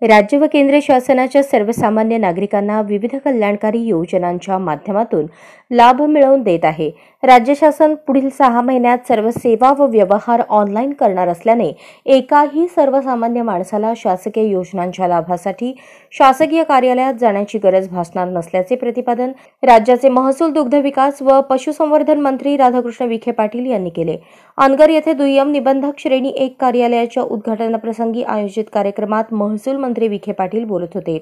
राज्य व केंद्र शासनाच्या सर्वसामान्य नागरिकांना विविध कल्याणकारी योजनांच्या माध्यमातून लाभ मिळवून देत आहे। राज्य शासन पुढील 6 महिन्यात सर्व सेवा व व्यवहार ऑनलाईन करणार असल्याने एकाही सर्वसामान्य माणसाला शासकीय योजनांच्या लाभासाठी शासकीय कार्यालयात जाण्याची गरज भासणार नसल्याचे प्रतिपादन राज्याचे महसूल, दुग्ध विकास व पशुसंवर्धन मंत्री राधाकृष्ण विखे पाटील यांनी केले। अनगर येथे दुय्यम निबंधक श्रेणी 1 कार्यालयाच्या उद्घाटनाप्रसंगी आयोजित कार्यक्रमात महसूल मंत्री विखे पाटील बोलत होते।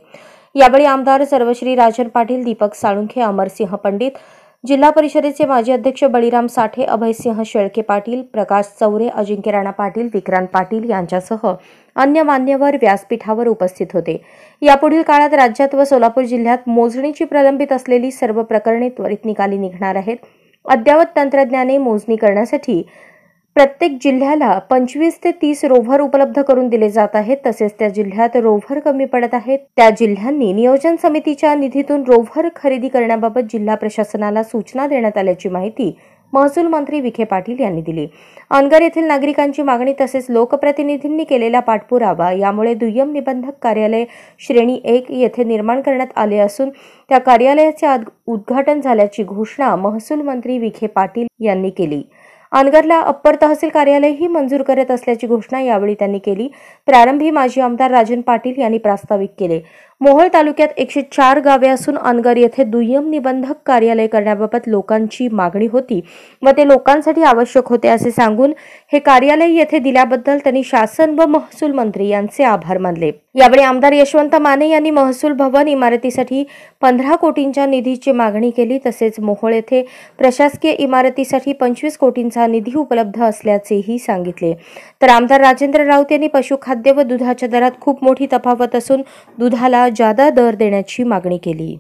यावेळी आमदार सर्वश्री राजन पाटील, दीपक साळुंखे, अमरसिंह पंडित, जिल्हा परिषदेचे माजी अध्यक्ष बळीराम साठे, अभयसिंह शेळके पाटील, प्रकाश चौरे, अजिंक्य राणा पाटील, विक्रांत पाटील यांच्यासह अन्य मान्यवर व्यासपीठावर उपस्थित होते। यापुढील काळात राज्यात व सोलापूर जिल्ह्यात मोजणीची प्रलंबित असलेली सर्व प्रकरणे त्वरित निकाली निघणार आहेत। अद्ययावत तंत्रज्ञाने मोजणी करण्यासाठी प्रत्येक जिल्ह्याला 25 ते 30 रोव्हर उपलब्ध करून दिले जात आहेत। तसेच त्या जिल्ह्यात रोव्हर कमी पडत आहेत त्या जिल्ह्यांनी नियोजन समितीच्या निधीतून रोव्हर खरेदी करण्याबाबत जिल्हा प्रशासनाला सूचना देण्यात आल्याची माहिती महसूल मंत्री विखे पाटील यांनी दिली। अनगर येथील नागरिकांची मागणी तसेच लोकप्रतिनिधींनी केलेला पाठपुरावा यामुळे दुय्यम निबंधक कार्यालय श्रेणी 1 येथे निर्माण करण्यात आले असून त्या कार्यालयाचे उद्घाटन झाल्याची घोषणा महसूल मंत्री विखे पाटील यांनी केली। अनगरला अप्पर तहसील कार्यालयही मंजूर करत असल्याची घोषणा यावेळी त्यांनी केली। प्रारंभी माजी आमदार राजन पाटील यांनी प्रास्ताविक केले। मोहोळ तालुक्यात 104 गावे असून अनगर येथे दुय्यम निबंधक कार्यालय करण्याबाबत लोकांची मागणी होती व ते लोकांसाठी आवश्यक होते असे सांगून हे कार्यालय येथे दिल्याबद्दल त्यांनी शासन व महसूल मंत्री यांचे आभार मानले। यावेळी आमदार यशवंत माने यांनी महसूल भवन इमारतीसाठी 15 कोटींच्या निधीची मागणी केली। तसेच मोहोळ येथे प्रशासकीय इमारतीसाठी 25 कोटींचा निधी उपलब्ध असल्याचेही सांगितले। तर आमदार राजेंद्र राऊत यांनी पशुखाद्य व दुधाच्या दरात खूप मोठी तफावत असून दुधाला जादा दर देण्याची मागणी केली।